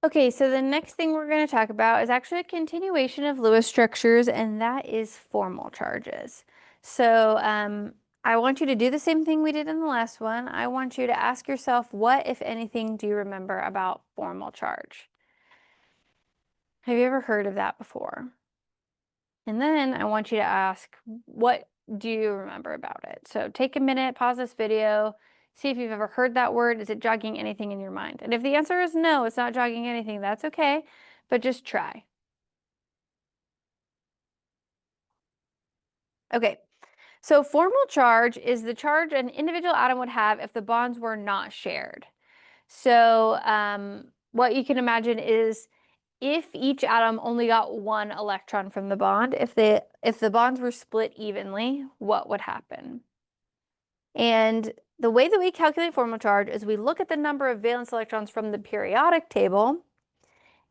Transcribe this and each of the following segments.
Okay, so the next thing we're going to talk about is actually a continuation of Lewis structures, and that is formal charges. So I want you to do the same thing we did in the last one. I want you to ask yourself, what, if anything, do you remember about formal charge? Have you ever heard of that before? And then I want you to ask, what do you remember about it? So take a minute, pause this video, see if you've ever heard that word. Is it jogging anything in your mind? And if the answer is no, it's not jogging anything, that's okay, but just try. Okay, so formal charge is the charge an individual atom would have if the bonds were not shared. So what you can imagine is if each atom only got one electron from the bond, if the bonds were split evenly, what would happen? And the way that we calculate formal charge is we look at the number of valence electrons from the periodic table,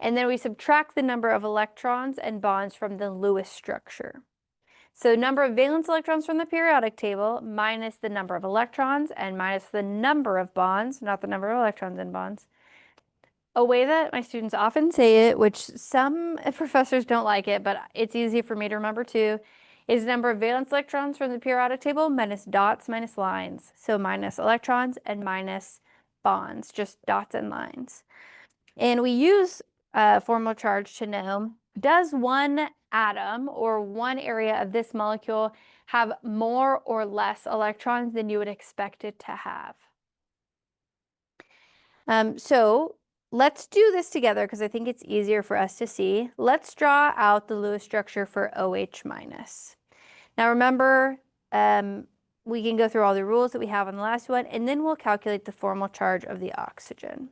and then we subtract the number of electrons and bonds from the Lewis structure. So number of valence electrons from the periodic table minus the number of electrons and minus the number of bonds, not the number of electrons and bonds. A way that my students often say it, which some professors don't like it, but it's easy for me to remember too, is number of valence electrons from the periodic table minus dots minus lines. So minus electrons and minus bonds, just dots and lines. And we use formal charge to know, does one atom or one area of this molecule have more or less electrons than you would expect it to have? So let's do this together because I think it's easier for us to see. Let's draw out the Lewis structure for OH minus. Now remember, we can go through all the rules that we have on the last one, and then we'll calculate the formal charge of the oxygen.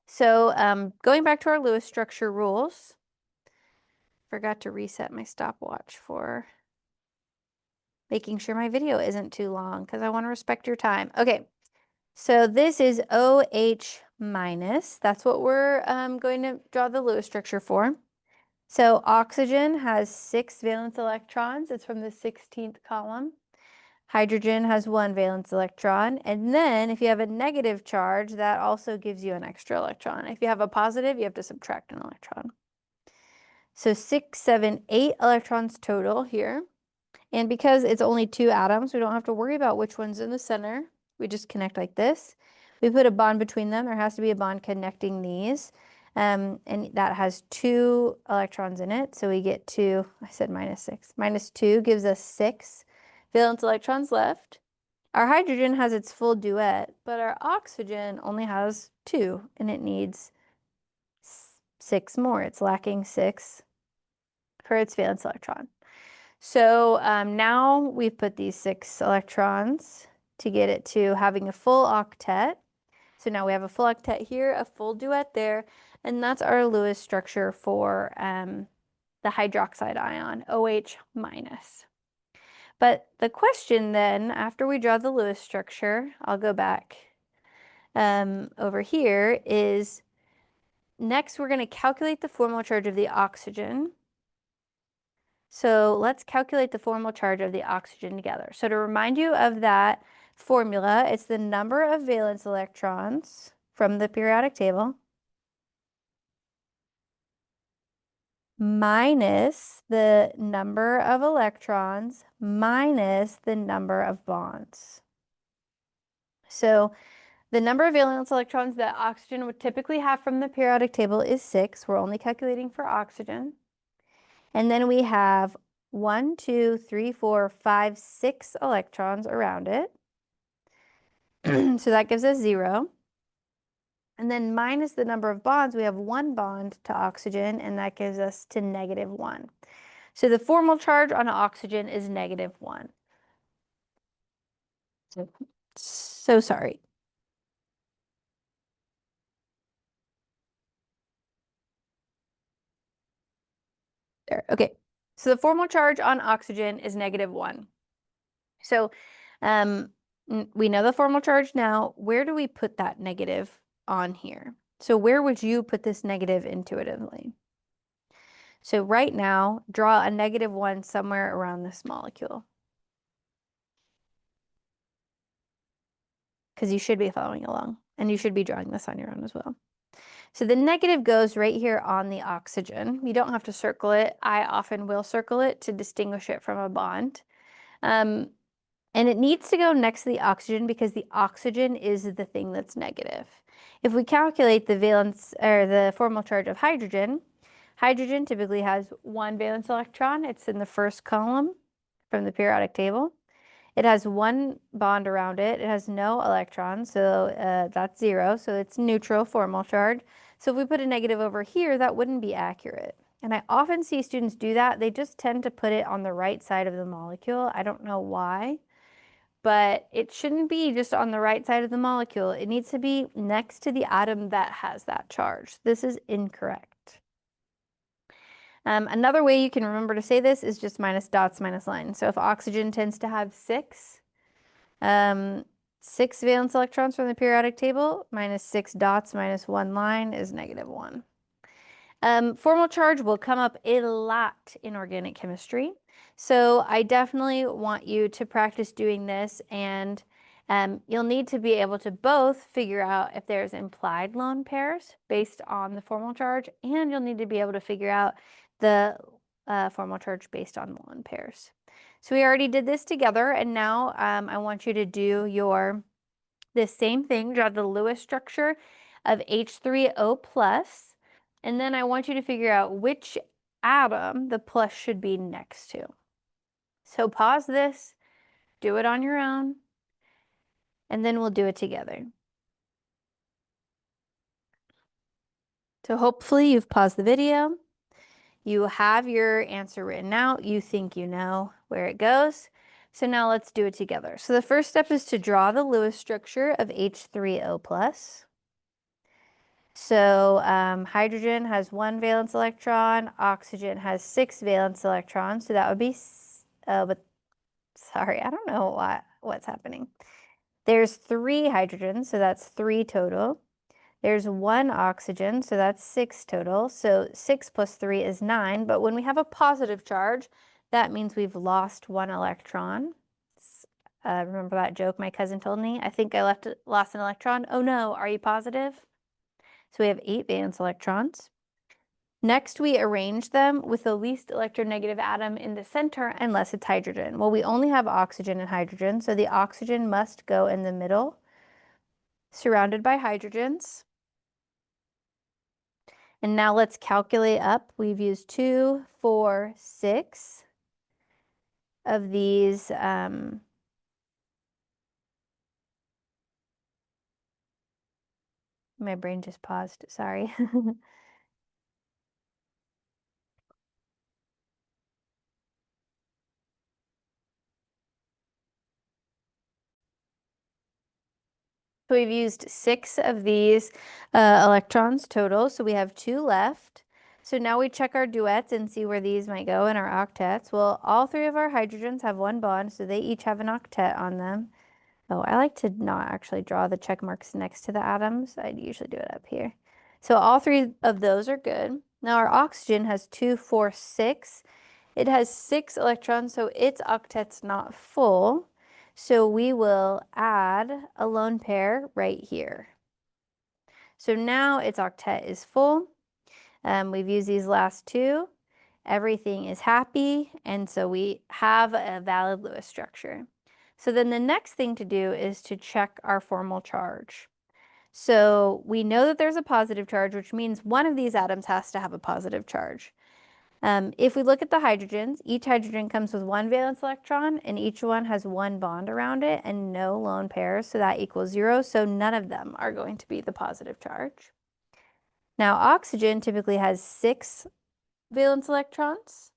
So going back to our Lewis structure rules, forgot to reset my stopwatch for making sure my video isn't too long because I want to respect your time. Okay, so this is OH minus. That's what we're going to draw the Lewis structure for. So oxygen has 6 valence electrons. It's from the 16th column. Hydrogen has 1 valence electron. And then if you have a negative charge, that also gives you an extra electron. If you have a positive, you have to subtract an electron. So 6, 7, 8 electrons total here. And because it's only 2 atoms, we don't have to worry about which one's in the center. We just connect like this. We put a bond between them. There has to be a bond connecting these. And that has 2 electrons in it. So we get to, I said minus 6. Minus 2 gives us 6 valence electrons left. Our hydrogen has its full duet, but our oxygen only has 2, and it needs 6 more. It's lacking 6 for its valence electron. So now we've put these 6 electrons to get it to having a full octet. So now we have a full octet here, a full duet there, and that's our Lewis structure for the hydroxide ion, OH minus. But the question then, after we draw the Lewis structure, I'll go back over here, is next we're going to calculate the formal charge of the oxygen. So let's calculate the formal charge of the oxygen together. So to remind you of that formula, it's the number of valence electrons from the periodic table minus the number of electrons minus the number of bonds. So the number of valence electrons that oxygen would typically have from the periodic table is 6. We're only calculating for oxygen. And then we have 1, 2, 3, 4, 5, 6 electrons around it. So that gives us 0. And then minus the number of bonds, we have 1 bond to oxygen, and that gives us to -1. So the formal charge on oxygen is -1. So sorry. There, okay. So the formal charge on oxygen is -1. So we know the formal charge now. Where do we put that negative on here? So where would you put this negative intuitively? So right now, draw a -1 somewhere around this molecule. because you should be following along, and you should be drawing this on your own as well. So the negative goes right here on the oxygen. You don't have to circle it. I often will circle it to distinguish it from a bond. And it needs to go next to the oxygen because the oxygen is the thing that's negative. If we calculate the valence or the formal charge of hydrogen, hydrogen typically has one valence electron. It's in the first column from the periodic table. It has one bond around it. It has no electrons, so that's 0. So it's neutral formal charge. So if we put a negative over here, that wouldn't be accurate. And I often see students do that. They just tend to put it on the right side of the molecule. I don't know why, but it shouldn't be just on the right side of the molecule. It needs to be next to the atom that has that charge. This is incorrect. Another way you can remember to say this is just minus dots, minus lines. So if oxygen tends to have 6 valence electrons from the periodic table, minus 6 dots, minus 1 line is -1. Formal charge will come up a lot in organic chemistry. So I definitely want you to practice doing this, and you'll need to be able to both figure out if there's implied lone pairs based on the formal charge, and you'll need to be able to figure out the formal charge based on lone pairs. So we already did this together, and now I want you to do this same thing, draw the Lewis structure of H3O+, and then I want you to figure out which atom the plus should be next to. So pause this, do it on your own, and then we'll do it together. So hopefully you've paused the video. You have your answer written out. You think you know where it goes. So now let's do it together. So the first step is to draw the Lewis structure of H3O+. So hydrogen has 1 valence electron, oxygen has 6 valence electrons, so that would be, but sorry, I don't know what's happening. There's 3 hydrogens, so that's 3 total. There's 1 oxygen, so that's 6 total. So 6 plus 3 is 9, but when we have a positive charge, that means we've lost 1 electron. Remember that joke my cousin told me? I think I lost an electron. Oh no, are you positive? So we have 8 valence electrons. Next, we arrange them with the least electronegative atom in the center, unless it's hydrogen. Well, we only have oxygen and hydrogen, so the oxygen must go in the middle, surrounded by hydrogens. And now let's calculate up. We've used 2, 4, 6 of these my brain just paused, sorry. So we've used 6 of these electrons total, so we have 2 left. So now we check our duets and see where these might go in our octets. Well, all 3 of our hydrogens have 1 bond, so they each have an octet on them. Oh, I like to not actually draw the check marks next to the atoms. I'd usually do it up here. So all 3 of those are good. Now our oxygen has 2, 4, 6. It has 6 electrons, so its octet's not full. So we will add a lone pair right here. So now its octet is full. We've used these last 2. Everything is happy, and so we have a valid Lewis structure. So then the next thing to do is to check our formal charge. So we know that there's a positive charge, which means one of these atoms has to have a positive charge. If we look at the hydrogens, each hydrogen comes with 1 valence electron, and each one has 1 bond around it and no lone pairs, so that equals 0, so none of them are going to be the positive charge. Now oxygen typically has 6 valence electrons,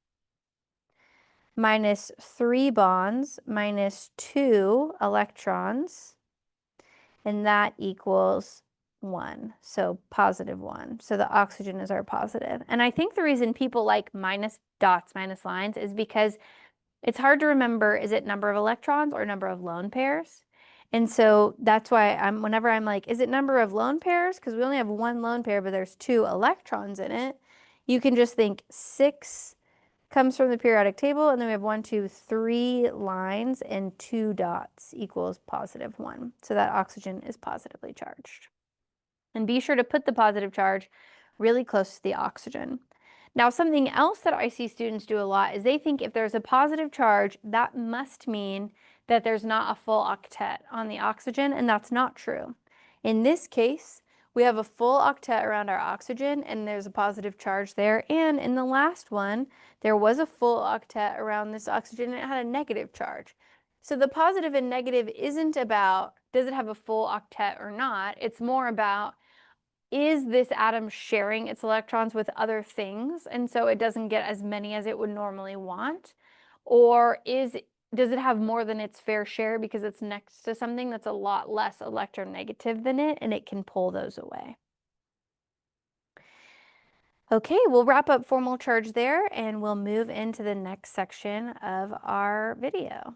minus 3 bonds, minus 2 electrons, and that equals 1, so +1. So the oxygen is our positive. And I think the reason people like minus dots, minus lines is because it's hard to remember, is it number of electrons or number of lone pairs? And so that's why whenever I'm like, is it number of lone pairs? Because we only have 1 lone pair, but there's 2 electrons in it. You can just think 6 comes from the periodic table, and then we have 1, 2, 3 lines and 2 dots equals +1. So that oxygen is positively charged. And be sure to put the positive charge really close to the oxygen. Now, something else that I see students do a lot is they think if there's a positive charge, that must mean that there's not a full octet on the oxygen, and that's not true. In this case, we have a full octet around our oxygen, and there's a positive charge there. And in the last one, there was a full octet around this oxygen, and it had a negative charge. So the positive and negative isn't about, does it have a full octet or not? It's more about, is this atom sharing its electrons with other things, and so it doesn't get as many as it would normally want? Or does it have more than its fair share because it's next to something that's a lot less electronegative than it, and it can pull those away? Okay, we'll wrap up formal charge there, and we'll move into the next section of our video.